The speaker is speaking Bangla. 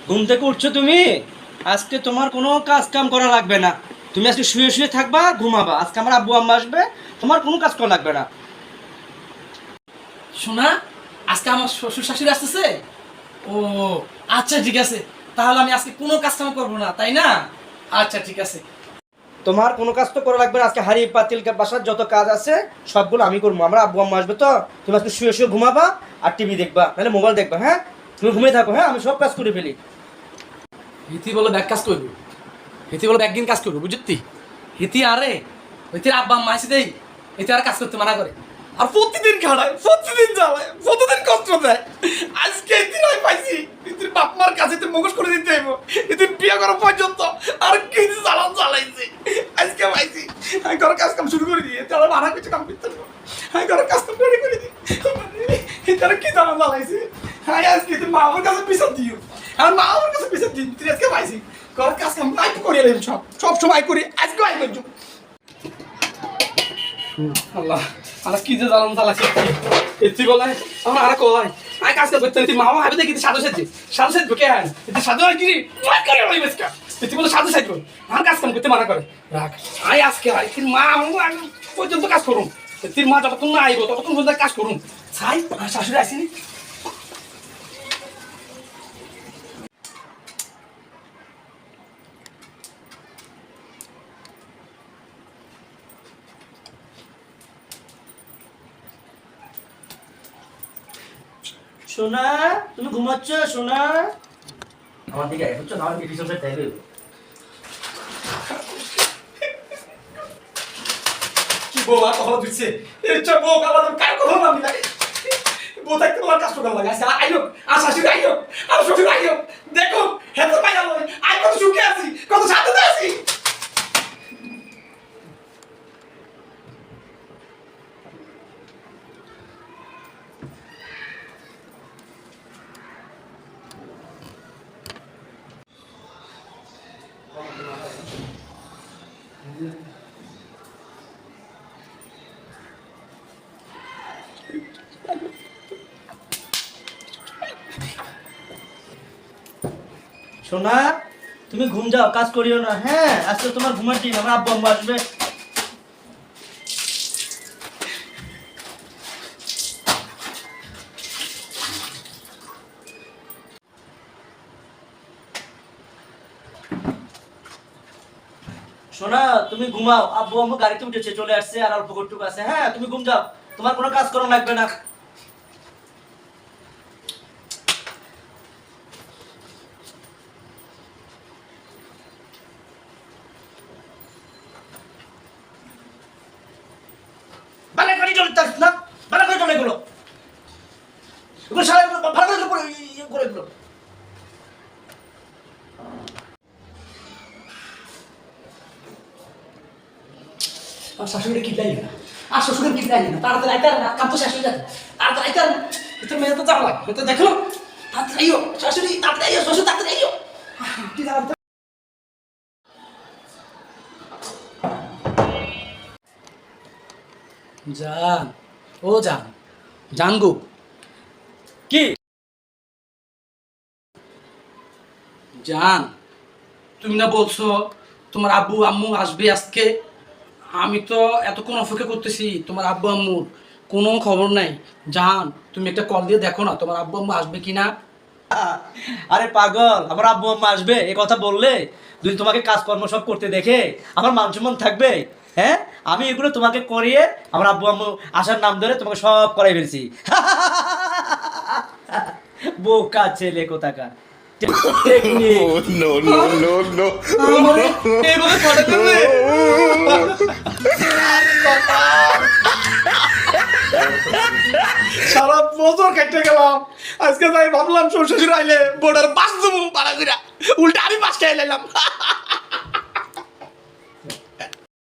ঘুম থেকে উঠছো তুমি? আজকে তোমার কোনো কাজ কাম করা লাগবে না। তুমি আজকে শুয়ে শুয়ে থাকবা, ঘুমাবা। আজকে আমার আব্বু আম্মা আসবে, তোমার কোনো কাজ করা লাগবে না। শোনা, আজকে আমার শ্বশুর শাশুড়ি আসতেছে। ও আচ্ছা ঠিক আছে, তাহলে আমি আজকে কোনো কাজ কাম করবো না, তাই না? আচ্ছা ঠিক আছে। তোমার কোনো কাজ তো করা লাগবে না। আজকে হাড়ি পাতিল বাসার যত কাজ আছে সবগুলো আমি করবো। আমার আব্বু আম্মা আসবে, তো তুমি আজকে শুয়ে শুয়ে ঘুমাবা আর টিভি দেখবা, নাহলে মোবাইল দেখবা। হ্যাঁ, তুমি ঘুমিয়ে থাকো। হ্যাঁ, আমি সব কাজ করে ফেলি। হিতি বলে ব্যাগ কাজ করবো, হিতি বলে একদিন কাজ করবো, বুঝতি? হিতি আরে হিতির আব্বা আম্মা আসি দেই, হিতি আর কাজ করতে মানা করে। আর প্রতিদিন খাড়ায়, প্রতিদিন জ্বালায়, প্রতিদিন কষ্ট দেয়। আজকে হিতির আমি পাইছি, হিতির বাপ মার কাছে তো মুখোশ করে দিতে হইব। হিতির বিয়ে করা পর্যন্ত আর কি জ্বালান জ্বালাইছে। আজকে পাইছি, আমি ঘরের কাজ কাম শুরু করে দিয়ে তাহলে মানা কিছু কাম করতে পারবো। আমি ঘরের কাজ কাম করে দিই। হিতার কি জ্বালান জ্বালাইছে। হ্যাঁ, আজকে হিতির মা আমার কাছে পিছন দিও, আর মা আমার কাছে পিছন দিন। তুই আজকে পাইছি ঘরের কাজ কাম আই করে এলাম, সব সব সময় করি, আজকে আই করছো। আল্লাহ, আমার কি যে জ্বালান জ্বালাইছে। এটি বলে আমার আর কয় আই কাজ করতে তুই মামা ভাবি দেখি সাধু সাজছে, সাধু সাজবো কে? এটি সাধু আর কি মার করে ওই বেসকা। এটি বলে সাধু সাজবো, আমার কাজ কাম করতে মানা করে। রাখ, আই আজকে আই তোর মা আমার পর্যন্ত কাজ করুন। তোর মা যতক্ষণ না আইব ততক্ষণ পর্যন্ত কাজ করুন। ছাই আমার শাশুড়ি আসেনি। সোনা, তুমি ঘুমাচ্ছ? সোনা, আমার দিকে আয়, বুঝছো? আমার পিছন সাইড তাইলে কি বউ আর কথা দিচ্ছে? এই চা বউ কালা কার কথা নামি লাগে। বউ থাকতে বলার কাজ করা লাগে। আচ্ছা আইও, আর শাশুড়ি আইও, আর শ্বশুর আইও। দেখো হেত পাই গেল, আই কত সুখে আছি, কত শান্তিতে আছি। সোনা, তুমি ঘুম যাও, কাজ করিও না। হ্যাঁ, আজকে তোমার ঘুমের দিন, আমার আব্বু আম্মা আসবে। সোনা, তুমি ঘুমাও। আব্বু আম্মু গাড়িতে উঠেছে, চলে আসছে, আর অল্প কটুকু আছে। হ্যাঁ, তুমি ঘুম যাও, তোমার কোনো কাজ করা লাগবে না। ভালো করে চলে যাস না, ভালো করে চলে এগুলো, এগুলো সারা ভালো করে ইয়ে করে এগুলো। আর শাশুড়ি কি লাগে না, আর শ্বশুরের কি লাগে না। তাড়াতাড়ি আইতার না, কাম তো শেষ হয়ে যাচ্ছে। তাড়াতাড়ি আইতার না, তোর মেয়ে তো যাওয়া লাগে। তো দেখো তাড়াতাড়ি আইও শাশুড়ি, তাড়াতাড়ি আইও শ্বশুর, তাড়াতাড়ি আইও। কি জানো জান, ও জান, জান গো। কি? জান, তুমি না বলছো তোমার আব্বু আম্মু আসবে আজকে? আমি তো এতক্ষণ অপেক্ষা করতেছি, তোমার আব্বু আম্মুর কোনো খবর নাই। জান, তুমি একটা কল দিয়ে দেখো না তোমার আব্বু আম্মু আসবে কিনা। আরে পাগল, আমার আব্বু আম্মা আসবে এ কথা বললে যদি তোমাকে কাজকর্ম সব করতে দেখে আমার মান সম্মান থাকবে? হ্যাঁ, আমি এগুলো তোমাকে করিয়ে আমার আব্বু আম্মু আসার নাম ধরে তোমাকে সব করাই ফেলছি। বোকা ছেলে কোথাকার। Oh, no, no, no, no. আমারে এইভাবে করে ফেললে? সারা বছর কেটে গেলাম, আজকে তাই ভাবলাম শ্বশুর আইলে বোর্ডার বাস দেবো পাড়া করে, উল্টা আমি বাস খেয়ে নিলাম।